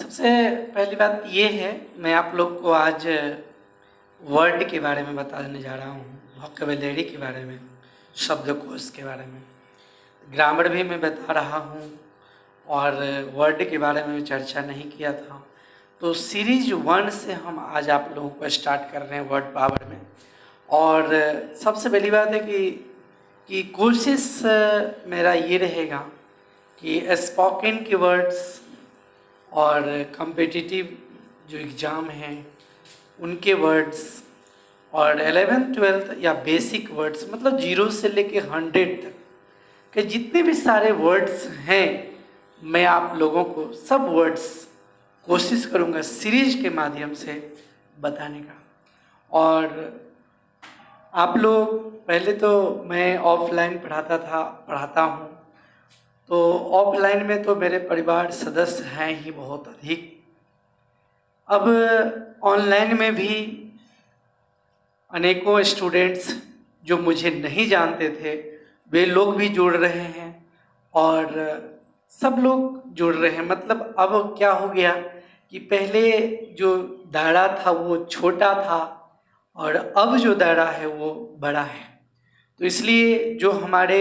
सबसे पहली बात ये है, मैं आप लोग को आज वर्ड के बारे में बताने जा रहा हूँ, वोकैबुलरी के बारे में, शब्दकोश के बारे में। ग्रामर भी मैं बता रहा हूँ और वर्ड के बारे में चर्चा नहीं किया था। तो सीरीज 1 से हम आज आप लोगों को स्टार्ट कर रहे हैं वर्ड पावर में। और सबसे पहली बात है कि कोशिश मेरा ये रहेगा कि स्पोकन की वर्ड्स और कम्पिटिटिव जो एग्ज़ाम हैं उनके वर्ड्स और 11th-12th या बेसिक वर्ड्स, मतलब 0 से लेके 100 तक के जितने भी सारे वर्ड्स हैं, मैं आप लोगों को सब वर्ड्स कोशिश करूँगा सीरीज के माध्यम से बताने का। और आप लोग पहले तो मैं ऑफलाइन पढ़ाता हूँ, तो ऑफलाइन में तो मेरे परिवार सदस्य हैं ही बहुत अधिक। अब ऑनलाइन में भी अनेकों स्टूडेंट्स जो मुझे नहीं जानते थे वे लोग भी जुड़ रहे हैं और सब लोग जुड़ रहे हैं। मतलब अब क्या हो गया कि पहले जो दायरा था वो छोटा था और अब जो दायरा है वो बड़ा है। तो इसलिए जो हमारे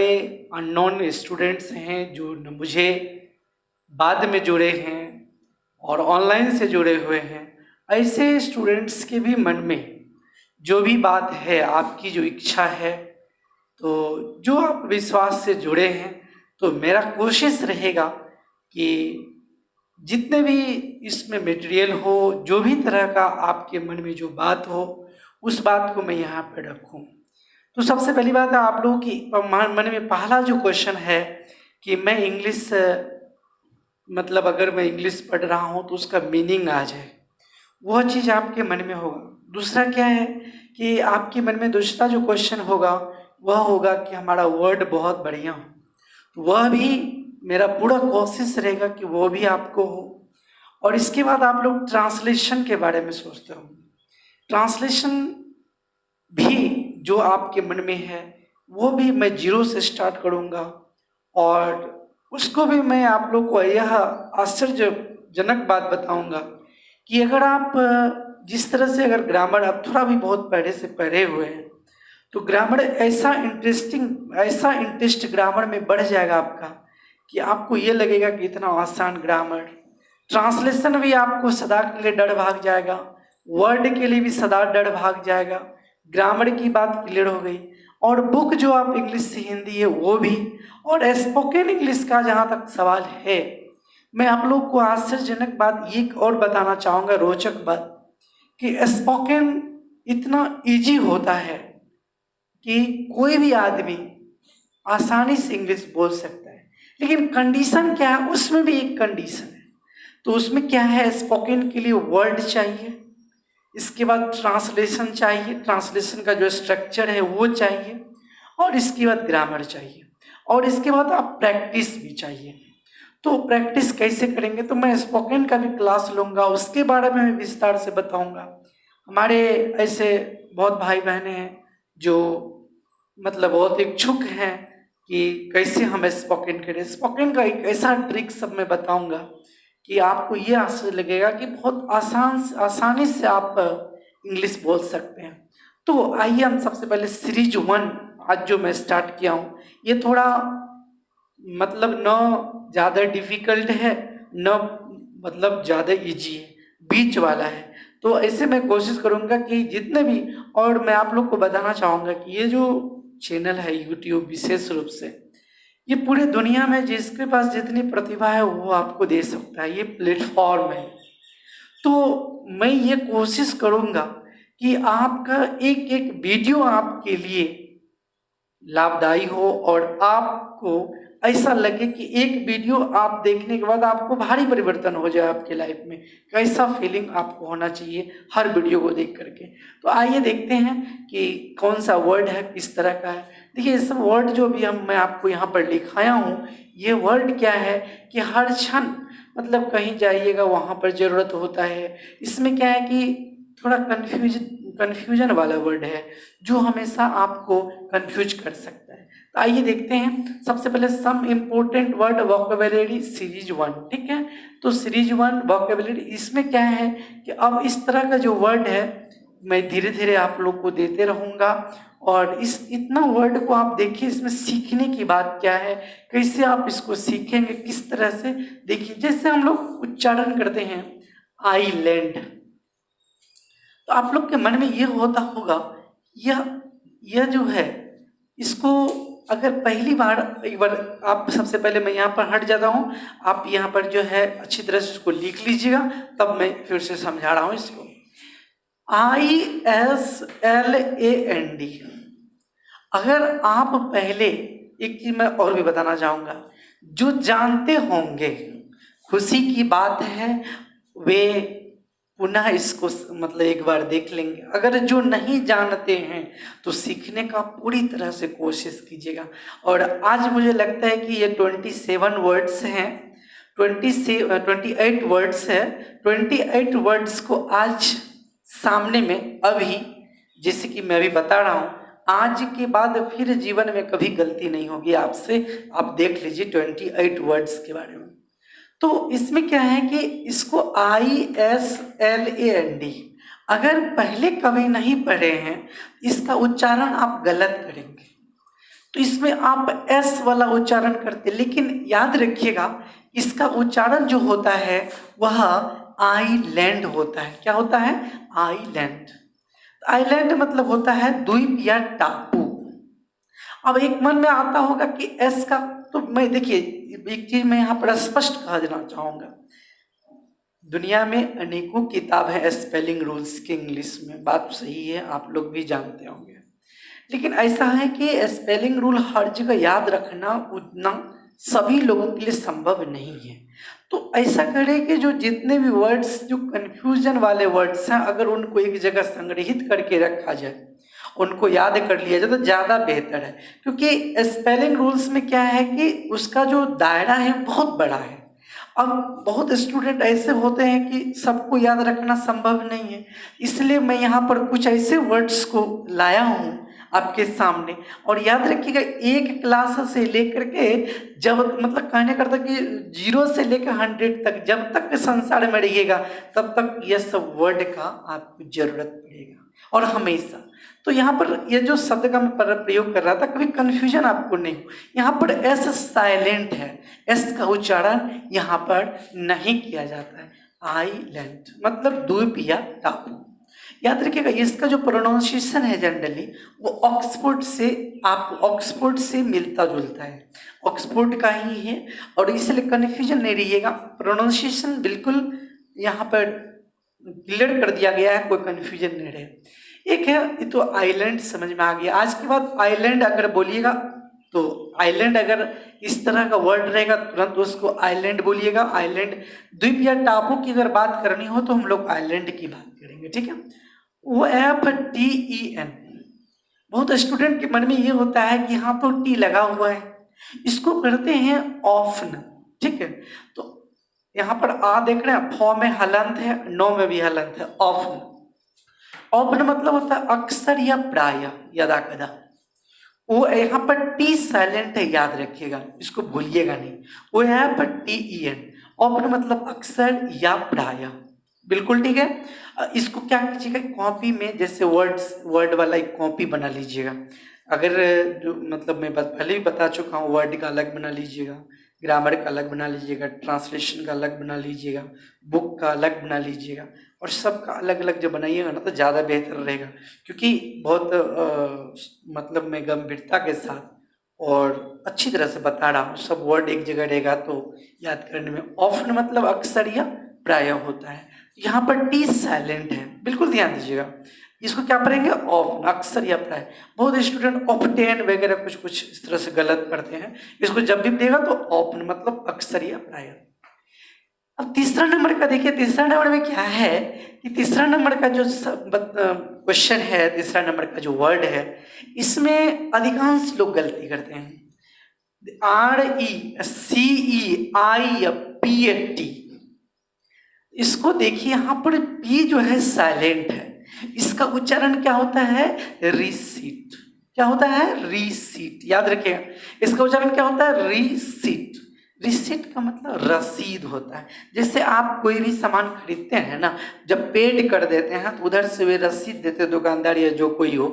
अननोन स्टूडेंट्स हैं, जो मुझे बाद में जुड़े हैं और ऑनलाइन से जुड़े हुए हैं, ऐसे स्टूडेंट्स के भी मन में जो भी बात है, आपकी जो इच्छा है, तो जो आप विश्वास से जुड़े हैं, तो मेरा कोशिश रहेगा कि जितने भी इसमें मटेरियल हो, जो भी तरह का आपके मन में जो बात हो, उस बात को मैं यहाँ पर रखूँ। तो सबसे पहली बात है, आप लोगों की मन में पहला जो क्वेश्चन है कि मैं इंग्लिश, मतलब अगर मैं इंग्लिश पढ़ रहा हूँ तो उसका मीनिंग आ जाए, वह चीज़ आपके मन में होगा। दूसरा क्या है कि आपके मन में दूसरा जो क्वेश्चन होगा वह होगा कि हमारा वर्ड बहुत बढ़िया हो, तो वह भी मेरा पूरा कोशिश रहेगा कि वो भी आपको हो। और इसके बाद आप लोग ट्रांसलेशन के बारे में सोचते हो, ट्रांसलेशन भी जो आपके मन में है वो भी मैं 0 से स्टार्ट करूँगा और उसको भी मैं आप लोग को यह आश्चर्यजनक बात बताऊँगा कि अगर आप जिस तरह से अगर ग्रामर आप थोड़ा भी बहुत पहले से पढ़े हुए हैं, तो ग्रामर ऐसा इंटरेस्ट ग्रामर में बढ़ जाएगा आपका कि आपको ये लगेगा कि इतना आसान ग्रामर। ट्रांसलेशन भी आपको सदा के लिए डर भाग जाएगा, वर्ड के लिए भी सदा डर भाग जाएगा। ग्रामर की बात क्लियर हो गई और बुक जो आप इंग्लिश से हिंदी है वो भी, और स्पोकन इंग्लिश का जहाँ तक सवाल है, मैं आप लोग को आश्चर्यजनक बात ये और बताना चाहूँगा, रोचक बात, कि स्पोकन इतना इजी होता है कि कोई भी आदमी आसानी से इंग्लिश बोल सकता है। लेकिन कंडीशन क्या है, उसमें भी एक कंडीशन है। तो उसमें क्या है, स्पोकन के लिए वर्ड चाहिए, इसके बाद ट्रांसलेशन चाहिए, ट्रांसलेशन का जो स्ट्रक्चर है वो चाहिए, और इसके बाद ग्रामर चाहिए, और इसके बाद आप प्रैक्टिस भी चाहिए। तो प्रैक्टिस कैसे करेंगे, तो मैं स्पोकन का भी क्लास लूँगा, उसके बारे में मैं विस्तार से बताऊँगा। हमारे ऐसे बहुत भाई बहनें हैं जो मतलब बहुत इच्छुक हैं कि कैसे हम स्पोकन करें। स्पोकन का एक ऐसा ट्रिक सब मैं बताऊँगा कि आपको ये आश्चर्य लगेगा कि बहुत आसानी से आप इंग्लिश बोल सकते हैं। तो आइए हम सबसे पहले सीरीज 1 आज जो मैं स्टार्ट किया हूँ, ये थोड़ा मतलब न ज़्यादा डिफ़िकल्ट है, न मतलब ज़्यादा इजी है, बीच वाला है। तो ऐसे मैं कोशिश करूँगा कि जितने भी, और मैं आप लोग को बताना चाहूँगा कि ये जो चैनल है यूट्यूब, विशेष रूप से ये पूरे दुनिया में जिसके पास जितनी प्रतिभा है वो आपको दे सकता है, ये प्लेटफॉर्म है। तो मैं ये कोशिश करूँगा कि आपका एक एक वीडियो आपके लिए लाभदायी हो और आपको ऐसा लगे कि एक वीडियो आप देखने के बाद आपको भारी परिवर्तन हो जाए आपके लाइफ में। कैसा फीलिंग आपको होना चाहिए हर वीडियो को देख करके। तो आइए देखते हैं कि कौन सा वर्ड है, किस तरह का है। देखिए, ये सब वर्ड जो भी मैं आपको यहाँ पर लिखाया हूँ, ये वर्ड क्या है कि हर क्षण मतलब कहीं जाइएगा वहाँ पर ज़रूरत होता है। इसमें क्या है कि थोड़ा कन्फ्यूजन वाला वर्ड है जो हमेशा आपको कन्फ्यूज कर सकता है। तो आइए देखते हैं। सबसे पहले some important word vocabulary series 1, ठीक है। तो सीरीज 1 वोकेबुलरी, इसमें क्या है कि अब इस तरह का जो वर्ड है मैं धीरे धीरे आप लोग को देते रहूँगा, और इस इतना वर्ड को आप देखिए, इसमें सीखने की बात क्या है, कैसे आप इसको सीखेंगे, किस तरह से। देखिए जैसे हम लोग उच्चारण करते हैं आईलैंड, तो आप लोग के मन में ये होता होगा, यह जो है, इसको अगर पहली बार, एक बार आप, सबसे पहले मैं यहाँ पर हट जाता हूँ, आप यहाँ पर जो है अच्छी तरह से इसको लिख लीजिएगा, तब मैं फिर से समझा रहा हूँ इसको। ISLAND। अगर आप पहले एक चीज मैं और भी बताना चाहूँगा, जो जानते होंगे खुशी की बात है, वे पुनः इसको मतलब एक बार देख लेंगे। अगर जो नहीं जानते हैं तो सीखने का पूरी तरह से कोशिश कीजिएगा। और आज मुझे लगता है कि ये 27 वर्ड्स हैं, 28 वर्ड्स है। 28 वर्ड्स को आज सामने में, अभी जैसे कि मैं अभी बता रहा हूँ, आज के बाद फिर जीवन में कभी गलती नहीं होगी आपसे। आप देख लीजिए 28 वर्ड्स के बारे में। तो इसमें क्या है कि इसको ISLAND, अगर पहले कभी नहीं पढ़े हैं, इसका उच्चारण आप गलत करेंगे, तो इसमें आप S वाला उच्चारण करते, लेकिन याद रखिएगा इसका उच्चारण जो होता है वह आईलैंड होता है। क्या होता है? आईलैंड। आइलैंड मतलब होता है द्वीप या टापू। अब एक मन में आता होगा कि एस का, तो मैं देखिए एक चीज मैं यहाँ पर स्पष्ट कह देना चाहूँगा, दुनिया में अनेकों किताब है स्पेलिंग रूल्स के इंग्लिश में, बात सही है, आप लोग भी जानते होंगे। लेकिन ऐसा है कि स्पेलिंग रूल हर जगह याद रखना उतना सभी लोगों के लिए संभव नहीं है। तो ऐसा करें कि जो जितने भी वर्ड्स जो कन्फ्यूजन वाले वर्ड्स हैं, अगर उनको एक जगह संग्रहित करके रखा जाए, उनको याद कर लिया जाए तो ज़्यादा बेहतर है। क्योंकि स्पेलिंग रूल्स में क्या है कि उसका जो दायरा है बहुत बड़ा है। अब बहुत स्टूडेंट ऐसे होते हैं कि सबको याद रखना संभव नहीं है, इसलिए मैं यहाँ पर कुछ ऐसे वर्ड्स को लाया हूँ आपके सामने। और याद रखिएगा एक क्लास से लेकर के, जब मतलब कहने करता कि 0 से लेकर 100 तक, जब तक संसार में रहिएगा तब तक यह सब वर्ड का आपको जरूरत पड़ेगा, और हमेशा। तो यहाँ पर ये जो शब्द का मैं प्रयोग कर रहा था, कभी कन्फ्यूजन आपको नहीं हो। यहाँ पर एस साइलेंट है, एस का उच्चारण यहाँ पर नहीं किया जाता है। आइलैंड मतलब द्वीप या टापू। याद रखिएगा इसका जो प्रोनाउंसिएशन है जनरली वो ऑक्सफोर्ड से मिलता जुलता है, ऑक्सफोर्ड का ही है, और इसलिए कन्फ्यूजन नहीं रहिएगा। प्रोनाउंसिएशन बिल्कुल यहाँ पर क्लियर कर दिया गया है, कोई कन्फ्यूजन नहीं रहे। एक है, ये तो आइलैंड समझ में आ गया। आज के बाद आइलैंड अगर बोलिएगा तो आइलैंड अगर इस तरह का वर्ड रहेगा तुरंत उसको आइलैंड बोलिएगा। आइलैंड द्वीप या टापू की अगर बात करनी हो तो हम लोग आइलैंड की बात करेंगे, ठीक है। OFTEN, बहुत स्टूडेंट के मन में ये होता है कि यहाँ तो टी लगा हुआ है, इसको करते हैं ऑफन, ठीक है। तो यहाँ पर आ देख रहे हैं, फॉ में हलंत है, नो में भी हलंत है, ऑफन। ऑफन मतलब होता है अक्सर या प्राय, यदा कदा। वो यहाँ पर टी साइलेंट है, याद रखिएगा, इसको भूलिएगा नहीं। वो यहाँ पर TEN, ऑफन मतलब अक्सर या प्राय, बिल्कुल ठीक है। इसको क्या कीजिएगा, कॉपी में जैसे वर्ड वाला एक कॉपी बना लीजिएगा। अगर जो मतलब मैं पहले भी बता चुका हूँ, वर्ड का अलग बना लीजिएगा, ग्रामर का अलग बना लीजिएगा, ट्रांसलेशन का अलग बना लीजिएगा, बुक का अलग बना लीजिएगा, और सबका अलग अलग जो बनाइएगा ना तो ज़्यादा बेहतर रहेगा। क्योंकि बहुत मतलब मैं गंभीरता के साथ और अच्छी तरह से बता रहा हूँ, सब वर्ड एक जगह रहेगा तो याद करने में। ऑफन मतलब अक्सर या प्राय होता है। यहाँ पर टी साइलेंट है, बिल्कुल ध्यान दीजिएगा। इसको क्या पढ़ेंगे, ऑफ, अक्सर या प्राय। बहुत स्टूडेंट ऑप्टेन वगैरह कुछ इस तरह से गलत पढ़ते हैं, इसको जब भी देगा तो ऑप्न मतलब अक्सर या प्राय। अब तीसरा नंबर का देखिए, तीसरा नंबर में क्या है कि तीसरा नंबर का जो क्वेश्चन है, तीसरा नंबर का जो वर्ड है, इसमें अधिकांश लोग गलती करते हैं। RECEIPT, इसको देखिए यहाँ पर P जो है साइलेंट है, इसका उच्चारण क्या होता है, रिसीट। क्या होता है? रिसीट। याद रखिएगा, इसका उच्चारण क्या होता है? रिसीट। रिसीट का मतलब रसीद होता है। जैसे आप कोई भी सामान खरीदते हैं ना, जब पेड कर देते हैं तो उधर से वे रसीद देते हैं दुकानदार या जो कोई हो,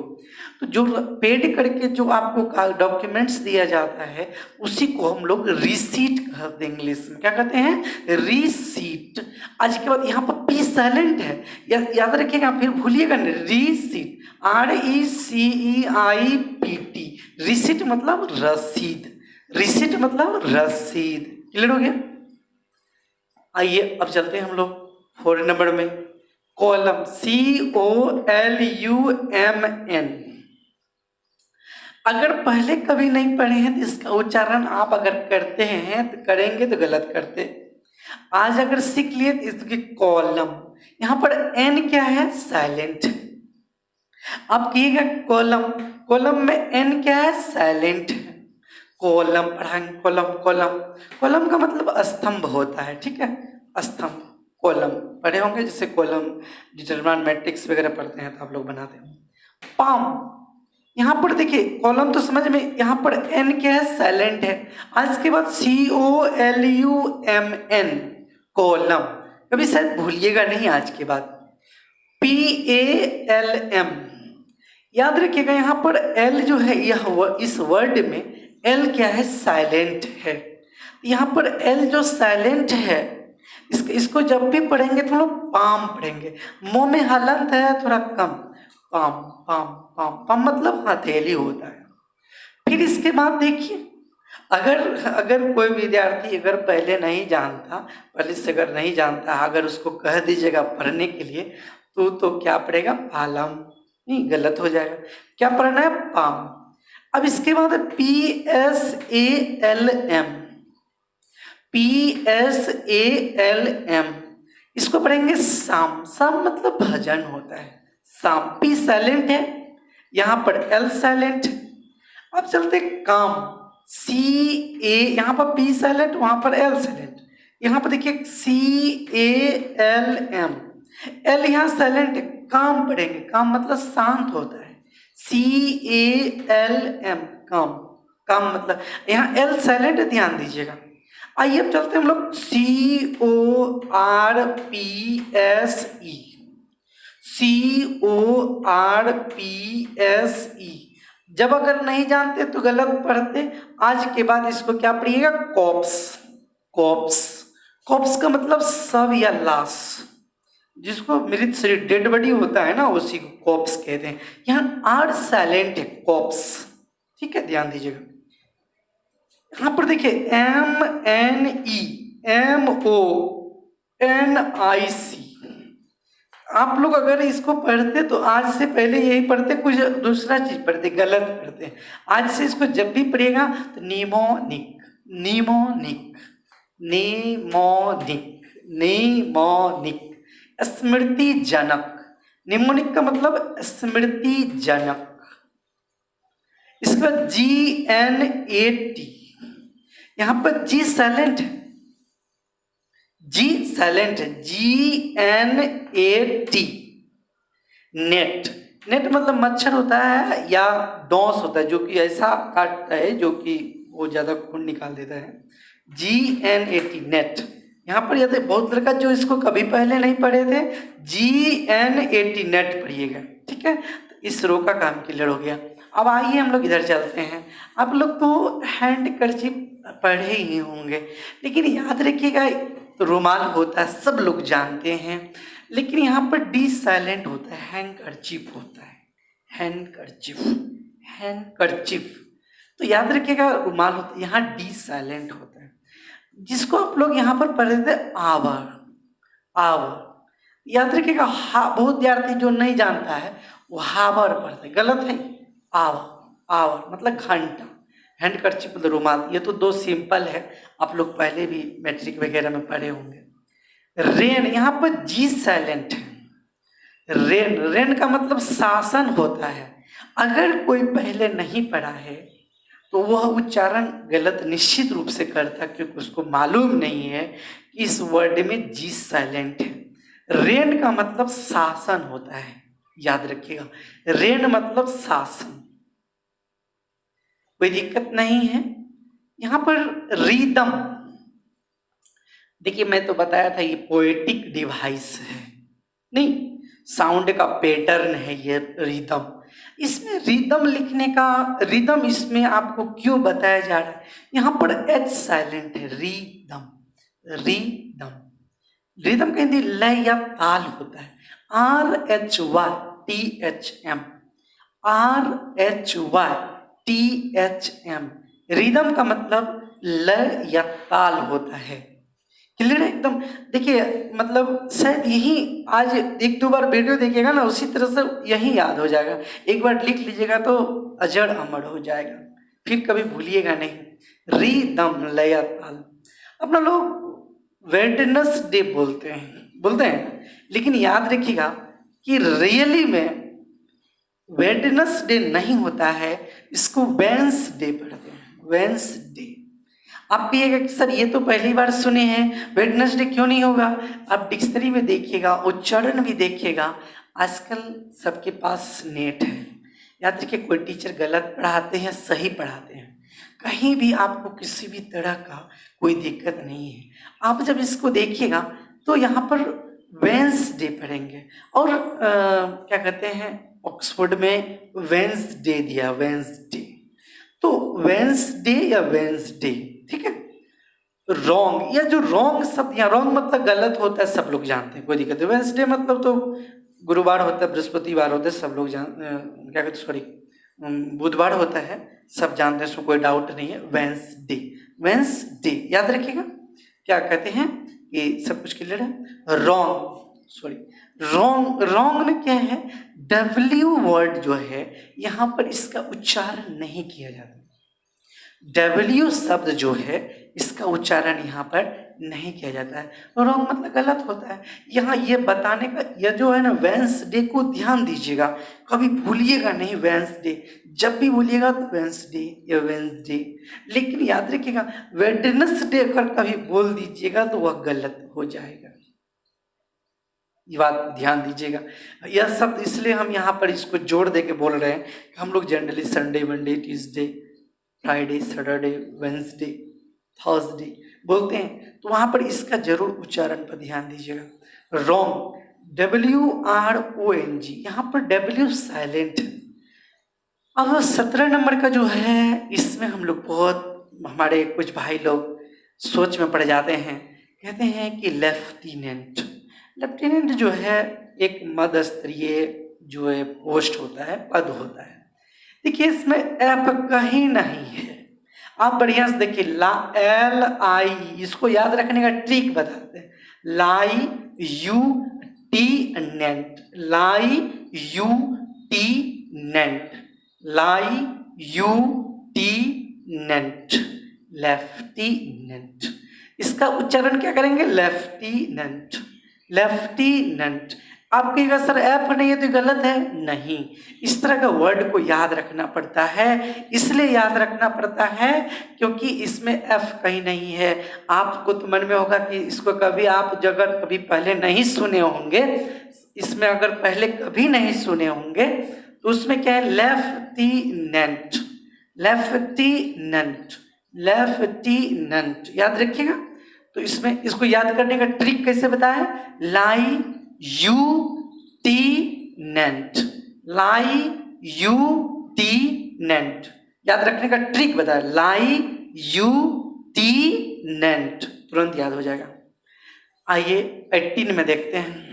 तो जो पेड करके जो आपको डॉक्यूमेंट्स दिया जाता है उसी को हम लोग रिसीट कहते हैं। इंग्लिश में क्या कहते हैं? रिसीट। आज के बाद यहाँ पर पी साइलेंट है, याद रखिएगा, फिर भूलिएगा नहीं। Receipt, RECEIPT। रिसीट मतलब रसीद, रिसीट मतलब रसीद। क्लियर हो गया? आइए अब चलते हैं हम लोग 4 नंबर में। Column, COLUMN। अगर पहले कभी नहीं पढ़े हैं तो इसका उच्चारण आप अगर करते हैं तो करेंगे तो गलत करते। आज अगर सीख लिए तो इसकी कॉलम, यहां पर एन क्या है? साइलेंट। अब कहिएगा कॉलम, कॉलम में एन क्या है? साइलेंट। कॉलम पढ़ाएंगे, कॉलम कॉलम कॉलम का मतलब स्तंभ होता है, ठीक है? स्तंभ, कॉलम पढ़े होंगे, जैसे कॉलम डिटरमिनेंट मैट्रिक्स वगैरह पढ़ते हैं तो आप लोग बनाते हैं। पाम, यहाँ पर देखिए कॉलम तो समझ में, यहाँ पर एन क्या है? साइलेंट है। आज के बाद COLUMN, कॉलम, कभी शायद भूलिएगा नहीं आज के बाद। PALM, याद रखिएगा यहाँ पर एल जो है, यह इस वर्ड में एल क्या है? साइलेंट है। यहाँ पर एल जो साइलेंट है, इसको जब भी पढ़ेंगे तो हम लोग पाम पढ़ेंगे। मुंह में हलंत है थोड़ा कम, पाम पाम पाम पाम मतलब हथेली होता है। फिर इसके बाद देखिए, अगर कोई विद्यार्थी अगर पहले नहीं जानता, पहले से अगर नहीं जानता, अगर उसको कह दीजिएगा पढ़ने के लिए तो क्या पढ़ेगा? पालम। नहीं, गलत हो जाएगा। क्या पढ़ना है? पाम। अब इसके बाद PSALM, PSALM, इसको पढ़ेंगे साम। साम मतलब भजन होता है, साम। पी साइलेंट है, यहाँ पर एल साइलेंट। अब चलते काम, CA, यहाँ पर पी साइलेंट, वहाँ पर एल साइलेंट। यहाँ पर देखिए CALM, एल यहाँ साइलेंट है, काम पढ़ेंगे। काम मतलब शांत होता है, CALM, काम। काम मतलब यहाँ एल साइलेंट है, ध्यान दीजिएगा। आइए अब चलते हैं हम लोग CORPSE। जब अगर नहीं जानते तो गलत पढ़ते। आज के बाद इसको क्या पढ़िएगा? कॉप्स। कॉप्स, कॉप्स का मतलब शव या लाश, जिसको मृत शरीर, डेड बॉडी होता है ना, उसी को कॉप्स कहते हैं। यहाँ आर साइलेंट है, कॉप्स, ठीक है? ध्यान दीजिएगा। यहाँ पर देखिए MNEMONIC। आप लोग अगर इसको पढ़ते तो आज से पहले यही पढ़ते, कुछ दूसरा चीज पढ़ते, गलत पढ़ते। आज से इसको जब भी पढ़ेगा तो निमोनिक, निमोनिक, निमोनिक, निमोनिक, स्मृति जनक। निमोनिक का मतलब स्मृति जनक। इसके बाद GNAT, यहाँ पर जी साइलेंट है, जी साइलेंट है, GNAT, नेट। नेट मतलब मच्छर होता है या डॉस होता है, जो कि ऐसा काटता है जो कि वो ज्यादा खून निकाल देता है। GNAT, net. यहाँ पर यदि बहुत लड़का जो इसको कभी पहले नहीं पढ़े थे, GNAT, नेट पढ़िएगा, ठीक है? तो इस रो का काम क्लियर हो गया। अब आइए हम लोग इधर चलते हैं। आप लोग तो हैंड कर्चीफ पढ़े ही होंगे, लेकिन याद रखिएगा रुमाल होता है, सब लोग जानते हैं, लेकिन यहाँ पर डी साइलेंट होता है, हैंड कर्चीफ होता है, हैंड कर्चीफ, हैंड कर्चीफ। तो याद रखिएगा रुमाल होता है, यहाँ डी साइलेंट होता है, जिसको आप लोग यहाँ पर पढ़े थे आवर, आवर। याद रखिएगा, बहुत विद्यार्थी जो नहीं जानता है वो हावर पढ़ते, गलत है। आवर, आवर मतलब घंटा, हैंड कर्चीफ मतलब रुमाल। ये तो दो सिंपल है, आप लोग पहले भी मैट्रिक वगैरह में पढ़े होंगे। रेन, यहाँ पर जी साइलेंट है, रेन। रेन का मतलब शासन होता है। अगर कोई पहले नहीं पढ़ा है तो वह उच्चारण गलत निश्चित रूप से करता, क्योंकि उसको मालूम नहीं है कि इस वर्ड में जी साइलेंट है। रेन का मतलब शासन होता है, याद रखिएगा, रेन मतलब शासन। कोई दिक्कत नहीं है। यहाँ पर रिदम, देखिए मैं तो बताया था ये पोएटिक डिवाइस है, नहीं साउंड का पैटर्न है ये रिदम। इसमें रिदम लिखने का, रिदम इसमें आपको क्यों बताया जा रहा है, यहाँ पर एच साइलेंट है, रिदम, रिदम, रिदम का हिंदी लय या ताल होता है, RHYTHM, RHYTHM, रिदम का मतलब लय या ताल होता है। क्लियर है एकदम। देखिए मतलब शायद यही आज एक दो बार वीडियो देखिएगा ना, उसी तरह से यही याद हो जाएगा, एक बार लिख लीजिएगा तो अजर अमर हो जाएगा, फिर कभी भूलिएगा नहीं। रिदम लय ताल। अपना लोग वेडनेसडे बोलते हैं, लेकिन याद रखिएगा कि रियली में वेडनेसडे नहीं होता है, इसको वेंसडे पढ़ते हैं, वेंसडे। आप कहिएगा कि सर ये तो पहली बार सुने हैं, वेडनेसडे क्यों नहीं होगा। आप डिक्शनरी में देखिएगा, उच्चारण भी देखिएगा, आजकल सबके पास नेट है। याद रखिए कोई टीचर गलत पढ़ाते हैं, सही पढ़ाते हैं, कहीं भी आपको किसी भी तरह का कोई दिक्कत नहीं है। आप जब इसको देखिएगा तो यहाँ पर वेंसडे पढ़ेंगे, और क्या कहते हैं ऑक्सफोर्ड में वेंसडे दिया, वेंसडे, तो वेंसडे या वेंसडे, ठीक है। रॉन्ग, या जो रॉन्ग शब्द, यहाँ रॉन्ग मतलब गलत होता है, सब लोग जानते हैं, कोई दिक्कत नहीं। वेंसडे मतलब तो गुरुवार होता है, बृहस्पतिवार होता है, सब लोग क्या कहते हैं, सॉरी बुधवार होता है, सब जानते हैं, उसमें कोई डाउट नहीं है। वेंसडे, वेंसडे याद रखिएगा। क्या कहते हैं कि सब कुछ क्लियर है। रॉन्ग, सॉरी रॉन्ग, रॉन्ग में क्या है, डब्ल्यू वर्ड जो है यहाँ पर इसका उच्चारण नहीं किया जाता। डब्ल्यू शब्द जो है इसका उच्चारण यहाँ पर नहीं किया जाता है। रॉन्ग मतलब गलत होता है। यहाँ ये बताने का यह जो है ना, वेंसडे को ध्यान दीजिएगा, कभी भूलिएगा नहीं वेंसडे, जब भी भूलिएगा तो वेंसडे या वेंसडे। लेकिन याद रखिएगा वेडनेसडे अगर कभी बोल दीजिएगा तो वह गलत हो जाएगा, ये बात ध्यान दीजिएगा। यह शब्द इसलिए हम यहाँ पर इसको जोड़ दे के बोल रहे हैं कि हम लोग generally Sunday, Monday, Tuesday, Friday, Saturday, Wednesday, Thursday बोलते हैं, तो वहाँ पर इसका जरूर उच्चारण पर ध्यान दीजिएगा। रॉन्ग, WRONG, यहाँ पर W साइलेंट है। अब 17 नंबर का जो है, इसमें हम लोग बहुत, हमारे कुछ भाई लोग सोच में पड़ जाते हैं, कहते हैं कि लेफ्टिनेंट। लेफ्टिनेंट जो है एक मध्य स्तरीय जो है पोस्ट होता है, पद होता है। देखिए इसमें एफ कहीं नहीं है, आप बढ़िया से देखिए, LI, इसको याद रखने का ट्रिक बताते हैं। लाई यू टी नेंट, लाई यू टी नेंट, लाई यू टी नेंट, लेफ्टिनेंट। इसका उच्चारण क्या करेंगे, लेफ्टिनेंट, लेफ्टिनेंट। आप कहिएगा सर एफ नहीं है तो गलत है, नहीं, इस तरह का वर्ड को याद रखना पड़ता है। इसलिए याद रखना पड़ता है क्योंकि इसमें एफ कहीं नहीं है। आपको तो मन में होगा कि इसको कभी आप अगर कभी पहले नहीं सुने होंगे, इसमें अगर पहले कभी नहीं सुने होंगे तो उसमें क्या है, लेफ्टिनेंट, लेफ्टिनेंट, लेफ्टिनेंट, याद रखिएगा। तो इसमें इसको याद करने का ट्रिक कैसे बताया, लाई यू टी नेंट, लाई यू टी नेंट, याद रखने का ट्रिक बताया, लाई यू टी नेंट, तुरंत याद हो जाएगा। आइए 18 में देखते हैं,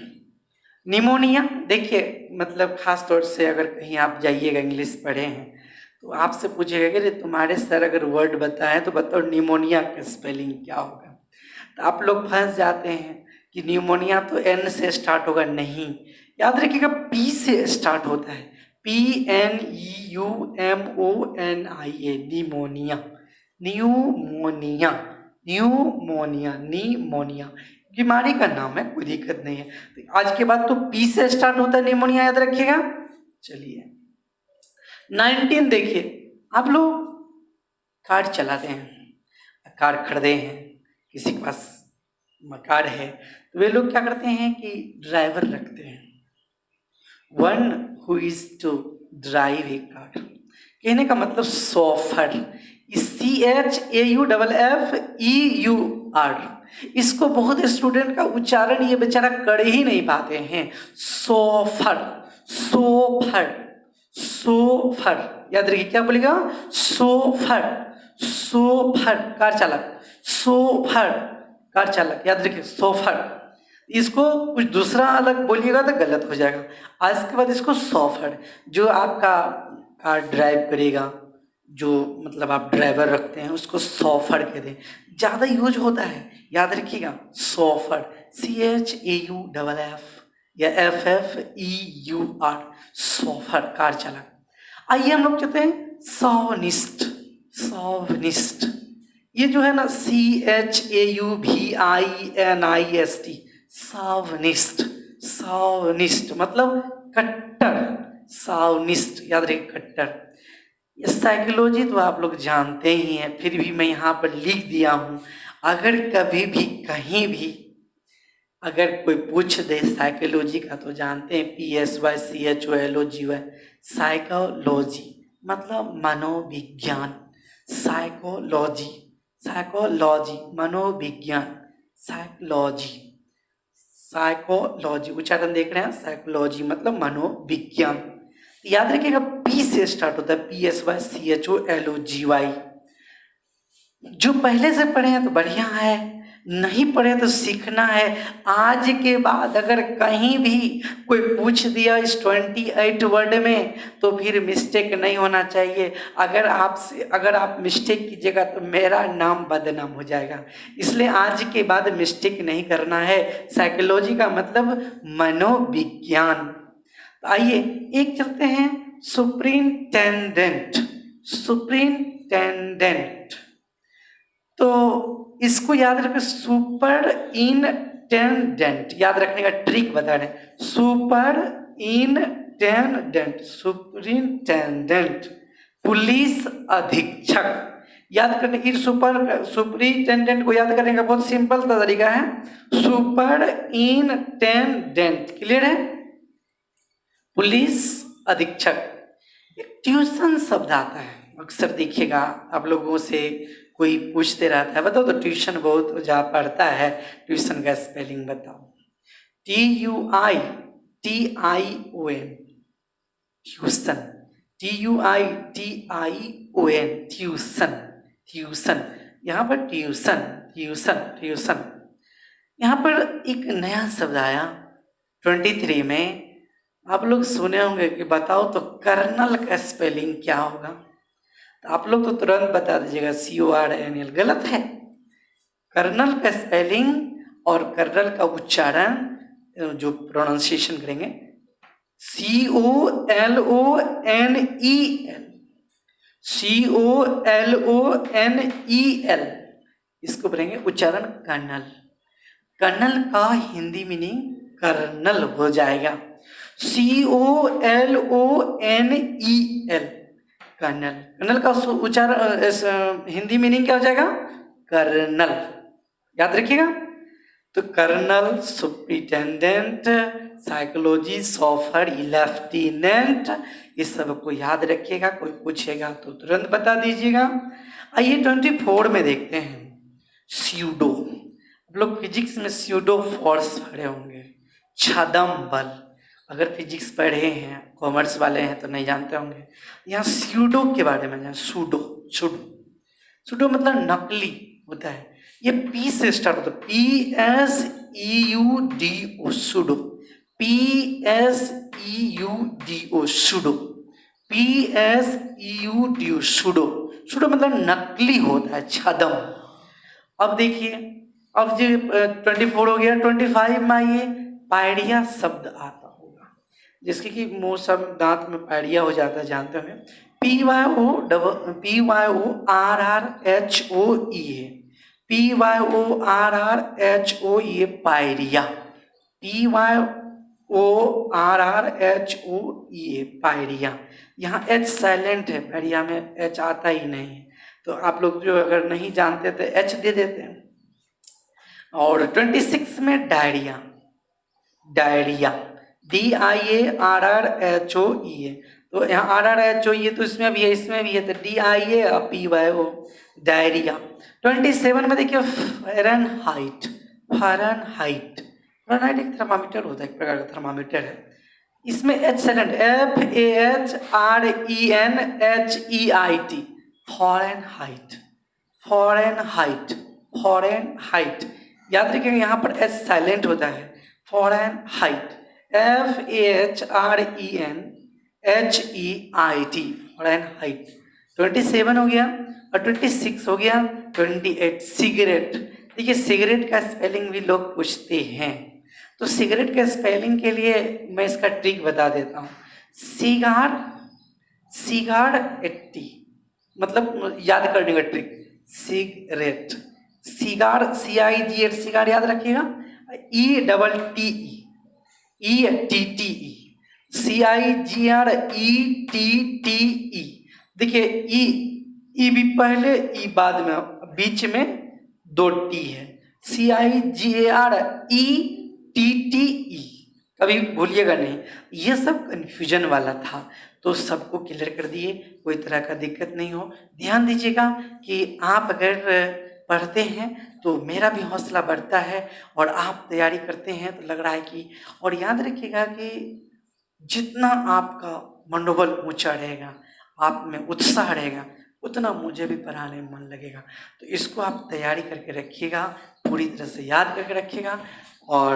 निमोनिया। देखिए मतलब खास तौर से अगर कहीं आप जाइएगा, इंग्लिश पढ़े हैं तो आपसे पूछेगा कि तुम्हारे सर अगर वर्ड बताए तो बताओ निमोनिया का स्पेलिंग क्या होगा। तो आप लोग फंस जाते हैं कि न्यूमोनिया तो N से स्टार्ट होगा, नहीं, याद रखिएगा P से स्टार्ट होता है, PNEUMONIA, pneumonia, pneumonia, pneumonia, pneumonia बीमारी का नाम है, कोई दिक्कत नहीं है। तो आज के बाद तो P से स्टार्ट होता है निमोनिया, याद रखिएगा। चलिए 19 देखिए, आप लोग कार चलाते हैं, कार खरीदे हैं, किसी के पास कार है, तो वे लोग क्या करते हैं कि ड्राइवर रखते हैं, one who is to drive a car. कहने का मतलब सॉफर, CHAUFFEUR। इसको बहुत स्टूडेंट का उच्चारण ये बेचारा कर ही नहीं पाते हैं। सोफर, सोफर, सोफर, याद रखिए क्या बोलेगा, सोफर, सोफर कार चालक, सोफर कार चालक, याद रखिए सोफर। इसको कुछ दूसरा अलग बोलिएगा तो गलत हो जाएगा। आज के बाद इसको सोफर, जो आपका कार ड्राइव करेगा, जो मतलब आप ड्राइवर रखते हैं उसको सोफर कह दें, ज़्यादा यूज होता है, याद रखिएगा सोफर, CHAUFF या FFEUR, सोफर कार चालक। आइए हम लोग कहते हैं सॉवनिस्ट, सॉवनिस्ट, ये जो है ना CHAUVINIST, सॉवनिस्ट, सॉवनिस्ट मतलब कट्टर, सॉवनिस्ट याद रखिए कट्टर। साइकोलॉजी तो आप लोग जानते ही हैं, फिर भी मैं यहाँ पर लिख दिया हूँ। अगर कभी भी कहीं भी अगर कोई पूछ दे साइकोलॉजी का तो जानते हैं PSYCHOLOGY, साइकोलॉजी मतलब मनोविज्ञान, साइकोलॉजी, साइकोलॉजी मनोविज्ञान, साइकोलॉजी, साइकोलॉजी उच्चारण देख रहे हैं, साइकोलॉजी मतलब मनोविज्ञान। याद रखिएगा पी से स्टार्ट होता है, PSYCHOLOGY। जो पहले से पढ़े हैं तो बढ़िया है, नहीं पढ़े तो सीखना है। आज के बाद अगर कहीं भी कोई पूछ दिया इस 28 वर्ड में तो फिर मिस्टेक नहीं होना चाहिए। अगर आप मिस्टेक कीजिएगा तो मेरा नाम बदनाम हो जाएगा, इसलिए आज के बाद मिस्टेक नहीं करना है। साइकोलॉजी का मतलब मनोविज्ञान। आइए एक चलते हैं सुपरिंटेंडेंट, सुपरिंटेंडेंट, तो इसको याद रखें सुपर इंटेंडेंट, याद रखने का ट्रिक बता रहे हैं, सुपर इंटेंडेंट, सुपरिंटेंडेंट, पुलिस अधीक्षक। याद करने की सुपरिंटेंडेंट को याद करने का बहुत सिंपल तरीका है, सुपर इंटेंडेंट, क्लियर है, पुलिस अधीक्षक। एक ट्यूशन शब्द आता है, अक्सर देखिएगा आप लोगों से कोई पूछते रहता है, बताओ तो ट्यूशन बहुत जा पढ़ता है, ट्यूशन का स्पेलिंग बताओ। TUITION, tuition, TUITION, tuition, tuition, यहाँ पर ट्यूशन, ट्यूशन, ट्यूशन। यहाँ पर एक नया शब्द आया 23 में, आप लोग सुने होंगे कि बताओ तो कर्नल का स्पेलिंग क्या होगा, तो आप लोग तो तुरंत बता दीजिएगा CORNL, गलत है। कर्नल का स्पेलिंग और कर्नल का उच्चारण जो प्रोनाउंसिएशन करेंगे COLONEL, COLONEL, इसको बोलेंगे उच्चारण कर्नल। कर्नल का हिंदी मीनिंग कर्नल हो जाएगा, COLONEL, कर्नल। कर्नल का उच्चारण हिंदी मीनिंग क्या हो जाएगा, कर्नल, याद रखिएगा। तो कर्नल, सुपरिटेंडेंट, साइकोलॉजी, सॉफर, लेफ्टिनेंट, इस सब को याद रखिएगा। कोई पूछेगा तो तुरंत बता दीजिएगा। आइए 24 में देखते हैं स्यूडो। आप लोग फिजिक्स में स्यूडो फोर्स पढ़े होंगे, छदम बल, अगर फिजिक्स पढ़े हैं, कॉमर्स वाले हैं तो नहीं जानते होंगे। यहाँ स्यूडो के बारे में जान, सूडो, सूडो, सूडो मतलब नकली होता है, ये P से स्टार्ट होता है, PSEUDO, pseudo, PSEUDO, pseudo, PSEUDO, pseudo. Pseudo मतलब नकली होता है, छदम। अब देखिए, अब जो 24 हो गया, 25 में आइए, पायरिया शब्द आता होगा, जिसके कि मुंह सब दांत में पायरिया हो जाता है, जानते होंगे। PYORRHOE, PYORRHOE, pyorrhoea, PYORRHOE, pyorrhoea. यहाँ H साइलेंट है, पायरिया में H आता ही नहीं है, तो आप लोग जो अगर नहीं जानते तो H दे देते हैं। और 26 में डायरिया, डायरिया, DIARRHOE, तो यहाँ RRH जो ये तो इसमें भी है, इसमें भी है, तो DIA और PYO डायरिया। 27 में देखिए फ़ारेनहाइट। फ़ारेनहाइट एक थर्मामीटर होता है, एक प्रकार का थर्मामीटर है। इसमें H salient, FAHRENHEIT, Fahrenheit. Fahrenheit, Fahrenheit याद रखिएगा, यहाँ पर H साइलेंट होता है। Fahrenheit, FAHRENHEIT, Fahrenheit. 27 हो गया और 26 हो गया। 28 सिगरेट। देखिए सिगरेट का स्पेलिंग भी लोग पूछते हैं, तो सिगरेट के स्पेलिंग के लिए मैं इसका ट्रिक बता देता हूँ। सिगार, सिगार 80, मतलब याद करने का trick, cigarette, cigar CIGR, cigar याद रखिएगा, ETTE, CIGRETTE। देखिए ई भी पहले, ई बाद में, बीच में 2 T है। CIGRETTE, कभी भूलिएगा नहीं। ये सब कन्फ्यूजन वाला था, तो सबको क्लियर कर दिए, कोई तरह का दिक्कत नहीं हो। ध्यान दीजिएगा कि आप अगर पढ़ते हैं तो मेरा भी हौसला बढ़ता है, और आप तैयारी करते हैं तो लग रहा है कि, और याद रखिएगा कि जितना आपका मनोबल ऊंचा रहेगा, आप में उत्साह रहेगा, उतना मुझे भी पढ़ाने में मन लगेगा। तो इसको आप तैयारी करके रखिएगा, पूरी तरह से याद करके रखिएगा, और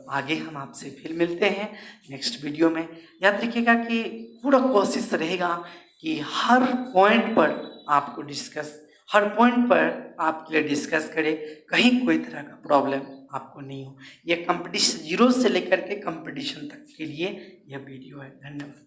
आगे हम आपसे फिर मिलते हैं नेक्स्ट वीडियो में। याद रखिएगा कि पूरा कोशिश रहेगा कि हर पॉइंट पर आपको डिस्कस, हर पॉइंट पर आपके लिए डिस्कस करें, कहीं कोई तरह का प्रॉब्लम आपको नहीं हो। ये कंपटीशन 0 से लेकर के कंपटीशन तक के लिए यह वीडियो है। धन्यवाद।